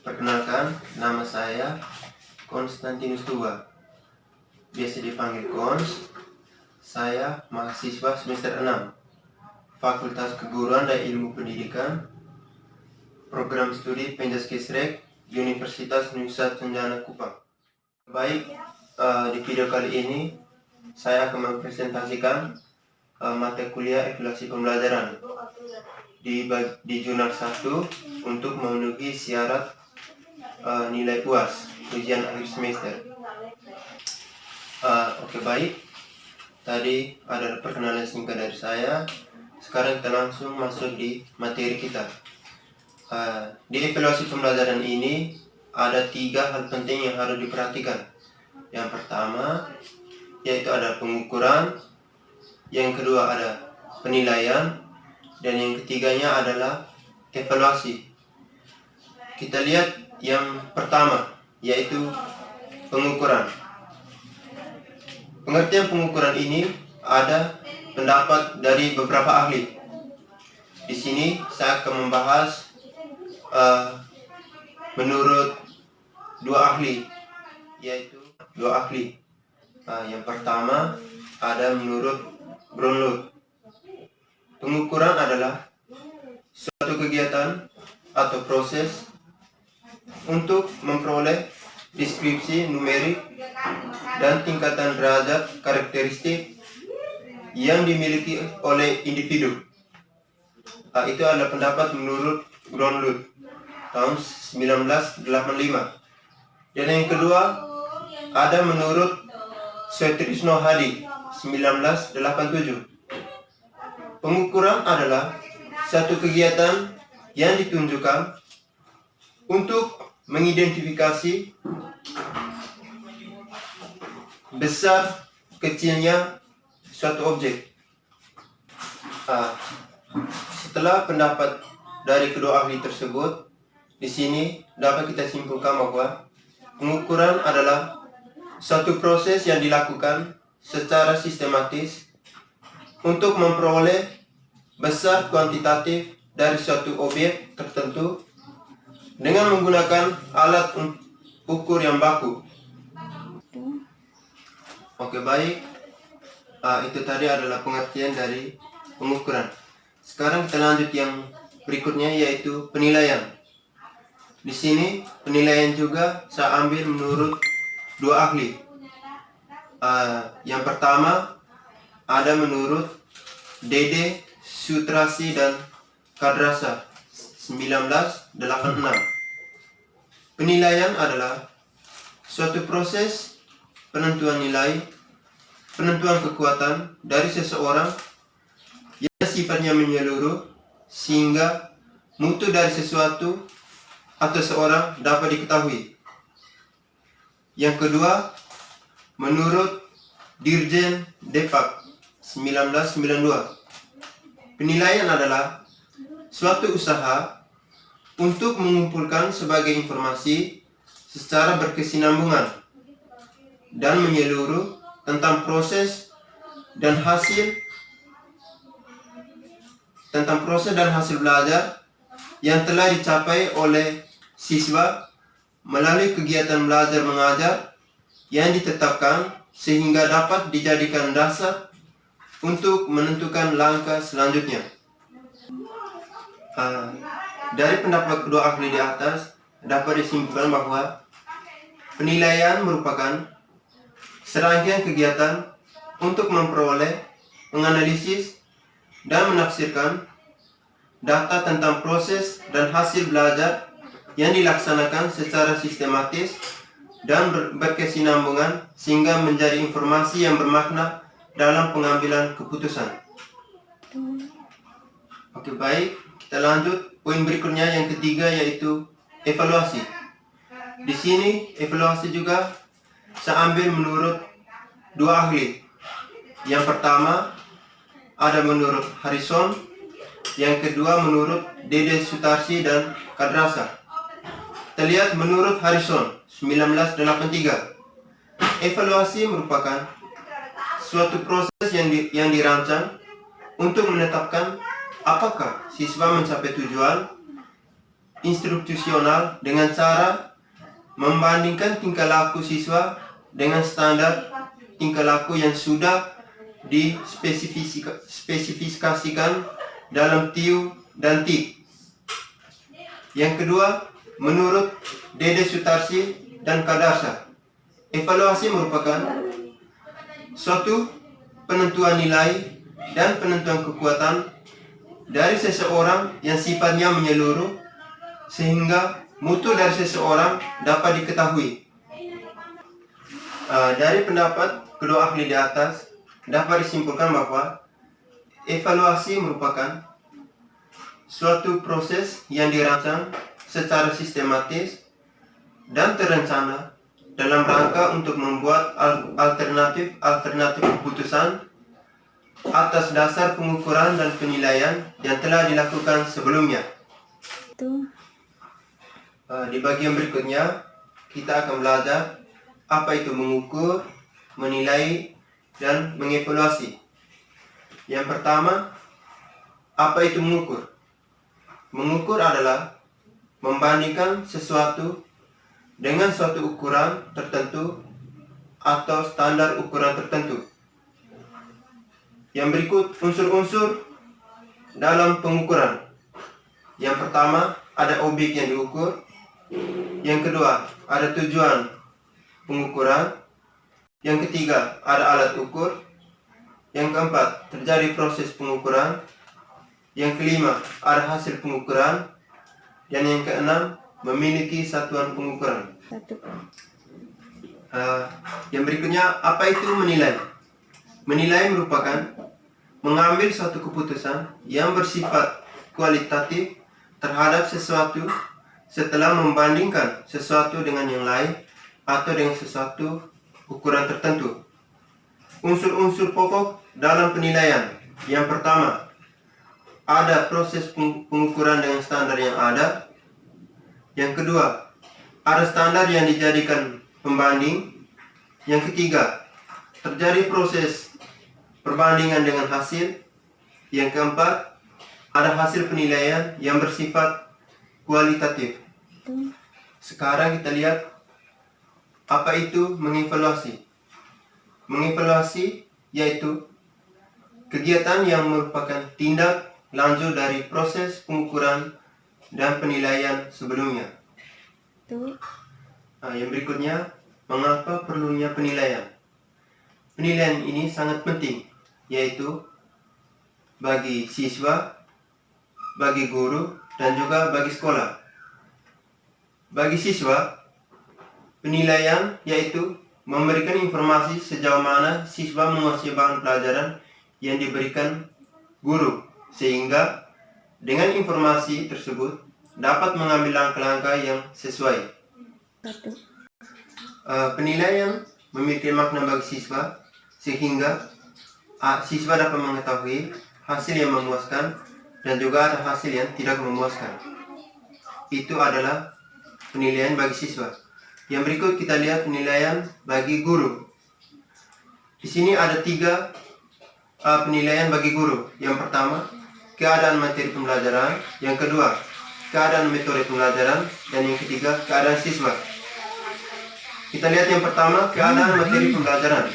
Perkenalkan, nama saya Konstantinus Tuba, biasa dipanggil Kons. Saya mahasiswa semester 6, Fakultas Keguruan dan Ilmu Pendidikan, Program Studi Penjaskesrek, Universitas Nusa Tenggara Kupang. Baik, di video kali ini saya akan mempresentasikan mata kuliah evaluasi pembelajaran di jurnal 1 untuk memenuhi syarat nilai puas ujian akhir semester. Oke, baik. Tadi ada perkenalan singkat dari saya. Sekarang kita langsung masuk di materi kita. Di evaluasi pembelajaran ini ada 3 hal penting yang harus diperhatikan. Yang pertama yaitu ada pengukuran, yang kedua ada penilaian, dan yang ketiganya adalah evaluasi. Kita lihat yang pertama, yaitu pengukuran. Pengertian pengukuran ini ada pendapat dari beberapa ahli. Di sini saya akan membahas menurut 2 ahli, yaitu 2 ahli. Yang pertama ada menurut Brownlow. Pengukuran adalah suatu kegiatan atau proses untuk memperoleh deskripsi numerik dan tingkatan derajat karakteristik yang dimiliki oleh individu. Itu adalah pendapat menurut Brownlow tahun 1985. Dan yang kedua ada menurut Sutrisno Hadi 1987. Pengukuran adalah satu kegiatan yang ditunjukkan untuk mengidentifikasi besar kecilnya suatu objek. Setelah pendapat dari kedua ahli tersebut, di sini dapat kita simpulkan bahwa pengukuran adalah suatu proses yang dilakukan secara sistematis untuk memperoleh besar kuantitatif dari suatu objek tertentu dengan menggunakan alat ukur yang baku. Oke, baik. Itu tadi adalah pengertian dari pengukuran. Sekarang kita lanjut yang berikutnya, yaitu penilaian. Di sini penilaian juga saya ambil menurut 2 ahli. Yang pertama ada menurut Dede Sutrasi dan Kadrasa 1986. Penilaian adalah suatu proses penentuan nilai, penentuan kekuatan dari seseorang yang sifatnya menyeluruh sehingga mutu dari sesuatu atau seorang dapat diketahui. Yang kedua, menurut Dirjen Depak 1992. Penilaian adalah suatu usaha untuk mengumpulkan sebagai informasi secara berkesinambungan dan menyeluruh tentang proses dan hasil belajar yang telah dicapai oleh siswa melalui kegiatan belajar mengajar yang ditetapkan sehingga dapat dijadikan dasar untuk menentukan langkah selanjutnya. Dari pendapat kedua ahli di atas dapat disimpulkan bahwa penilaian merupakan serangkaian kegiatan untuk memperoleh, menganalisis, dan menafsirkan data tentang proses dan hasil belajar yang dilaksanakan secara sistematis dan berkesinambungan sehingga menjadi informasi yang bermakna dalam pengambilan keputusan. Oke, baik. Kita lanjut poin berikutnya, yang ketiga, yaitu evaluasi. Di sini evaluasi juga saya ambil menurut 2 ahli. Yang pertama ada menurut Harrison, yang kedua menurut Dede Sutarsi dan Kadrasa. Kita lihat menurut Harrison 1983. Evaluasi merupakan suatu proses yang dirancang untuk menetapkan apakah siswa mencapai tujuan instruksional dengan cara membandingkan tingkah laku siswa dengan standar tingkah laku yang sudah dispesifikasikan dalam TIU dan TIK. Yang kedua, menurut Dede Sutarsi dan Kadarsa, evaluasi merupakan suatu penentuan nilai dan penentuan kekuatan dari seseorang yang sifatnya menyeluruh sehingga mutu dari seseorang dapat diketahui. Dari pendapat kedua ahli di atas dapat disimpulkan bahwa evaluasi merupakan suatu proses yang dirancang secara sistematis dan terencana dalam rangka untuk membuat alternatif keputusan atas dasar pengukuran dan penilaian yang telah dilakukan sebelumnya. Di bagian berikutnya, kita akan belajar apa itu mengukur, menilai, dan mengevaluasi. Yang pertama, apa itu mengukur? Mengukur adalah membandingkan sesuatu dengan suatu ukuran tertentu atau standar ukuran tertentu. Yang berikut unsur-unsur dalam pengukuran. Yang pertama, ada objek yang diukur. Yang kedua, ada tujuan pengukuran. Yang ketiga, ada alat ukur. Yang keempat, terjadi proses pengukuran. Yang kelima, ada hasil pengukuran. Dan yang keenam, memiliki satuan pengukuran. Yang berikutnya, apa itu menilai? Menilai merupakan mengambil suatu keputusan yang bersifat kualitatif terhadap sesuatu setelah membandingkan sesuatu dengan yang lain atau dengan sesuatu ukuran tertentu. Unsur-unsur pokok dalam penilaian. Yang pertama, ada proses pengukuran dengan standar yang ada. Yang kedua, ada standar yang dijadikan pembanding. Yang ketiga, terjadi proses perbandingan dengan hasil. Yang keempat, ada hasil penilaian yang bersifat kualitatif. Sekarang kita lihat apa itu mengevaluasi. Mengevaluasi yaitu kegiatan yang merupakan tindak lanjut dari proses pengukuran dan penilaian sebelumnya. Yang berikutnya, mengapa perlunya penilaian? Penilaian ini sangat penting, yaitu bagi siswa, bagi guru, dan juga bagi sekolah. Bagi siswa, penilaian yaitu memberikan informasi sejauh mana siswa menguasai bahan pelajaran yang diberikan guru, sehingga dengan informasi tersebut dapat mengambil langkah-langkah yang sesuai. Penilaian memiliki makna bagi siswa, sehingga siswa dapat mengetahui hasil yang memuaskan dan juga ada hasil yang tidak memuaskan. Itu adalah penilaian bagi siswa. Yang berikut kita lihat penilaian bagi guru. Di sini ada 3 penilaian bagi guru. Yang pertama, keadaan materi pembelajaran. Yang kedua, keadaan metode pembelajaran. Dan yang ketiga, keadaan siswa. Kita lihat yang pertama, keadaan materi pembelajaran.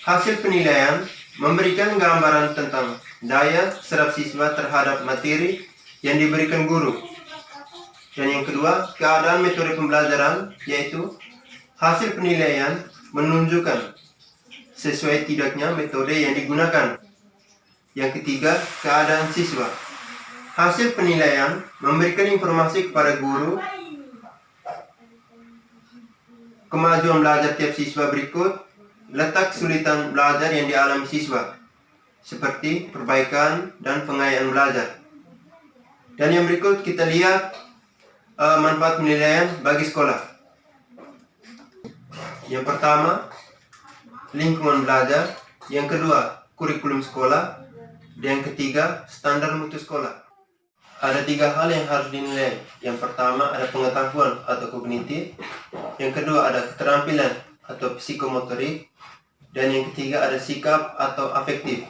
Hasil penilaian memberikan gambaran tentang daya serap siswa terhadap materi yang diberikan guru. Dan yang kedua, keadaan metode pembelajaran, yaitu hasil penilaian menunjukkan sesuai tidaknya metode yang digunakan. Yang ketiga, keadaan siswa. Hasil penilaian memberikan informasi kepada guru kemajuan belajar tiap siswa berikut, letak kesulitan belajar yang dialami siswa, seperti perbaikan dan pengayaan belajar. Dan yang berikut kita lihat manfaat penilaian bagi sekolah. Yang pertama, lingkungan belajar. Yang kedua, kurikulum sekolah. Dan yang ketiga, standar mutu sekolah. Ada 3 hal yang harus dinilai. Yang pertama, ada pengetahuan atau kognitif. Yang kedua, ada keterampilan atau psikomotorik. Dan yang ketiga, ada sikap atau afektif.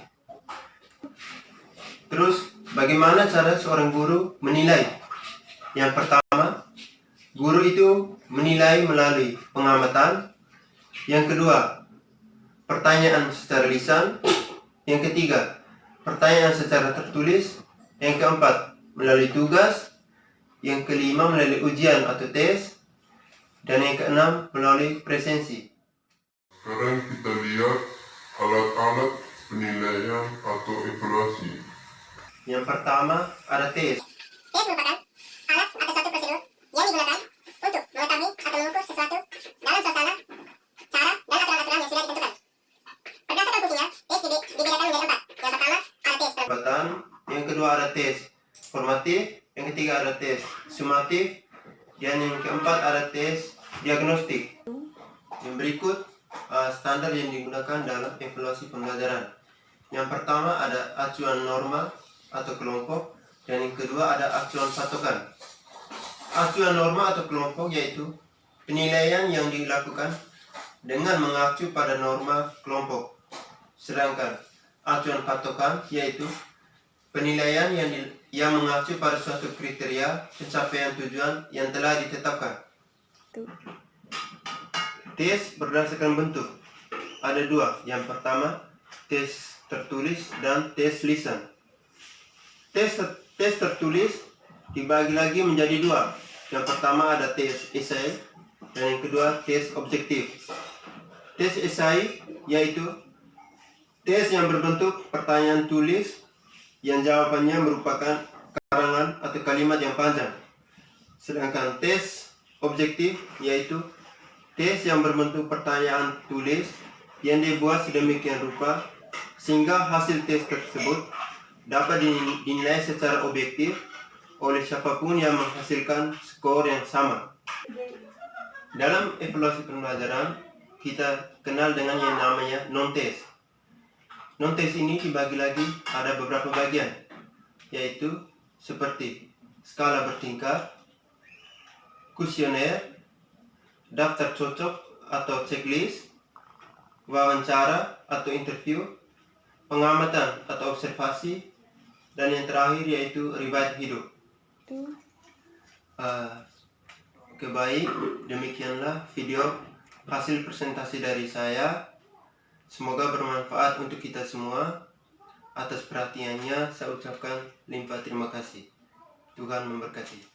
Terus, bagaimana cara seorang guru menilai? Yang pertama, guru itu menilai melalui pengamatan. Yang kedua, pertanyaan secara lisan. Yang ketiga, pertanyaan secara tertulis. Yang keempat, melalui tugas. Yang kelima, melalui ujian atau tes. Dan yang keenam, melalui presensi. Sekarang kita lihat alat-alat penilaian atau evaluasi. Yang pertama, ada tes. Tes merupakan alat atau suatu prosedur yang digunakan untuk mengetahui atau mengukur sesuatu dalam suasana, cara, dan aturan-aturan yang sudah ditentukan. Berdasarkan fungsinya, tes dibedakan menjadi 4. Yang pertama, ada tes Pendapatan. Yang kedua, ada tes formatif. Yang ketiga, ada tes sumatif. Dan yang keempat, ada tes diagnostik. Yang berikut standar yang digunakan dalam evaluasi pembelajaran. Yang pertama, ada acuan norma atau kelompok. Dan yang kedua, ada acuan patokan. Acuan norma atau kelompok yaitu penilaian yang dilakukan dengan mengacu pada norma kelompok. Sedangkan acuan patokan yaitu penilaian yang mengacu pada suatu kriteria pencapaian tujuan yang telah ditetapkan. Tes berdasarkan bentuk. Ada dua. Yang pertama, tes tertulis dan tes lisan. Tes tertulis dibagi lagi menjadi dua. Yang pertama ada tes esai dan yang kedua tes objektif. Tes esai yaitu tes yang berbentuk pertanyaan tulis yang jawabannya merupakan karangan atau kalimat yang panjang. Sedangkan tes objektif yaitu tes yang berbentuk pertanyaan tulis yang dibuat sedemikian rupa sehingga hasil tes tersebut dapat dinilai secara objektif oleh siapapun yang menghasilkan skor yang sama. Dalam evaluasi pembelajaran, kita kenal dengan yang namanya non-tes. Non-tes ini dibagi lagi ada beberapa bagian, yaitu seperti skala bertingkat, kuesioner, daftar cocok atau checklist, wawancara atau interview, pengamatan atau observasi, dan yang terakhir yaitu riwayat hidup. Baik, demikianlah video hasil presentasi dari saya. Semoga bermanfaat untuk kita semua. Atas perhatiannya saya ucapkan limpah terima kasih. Tuhan memberkati.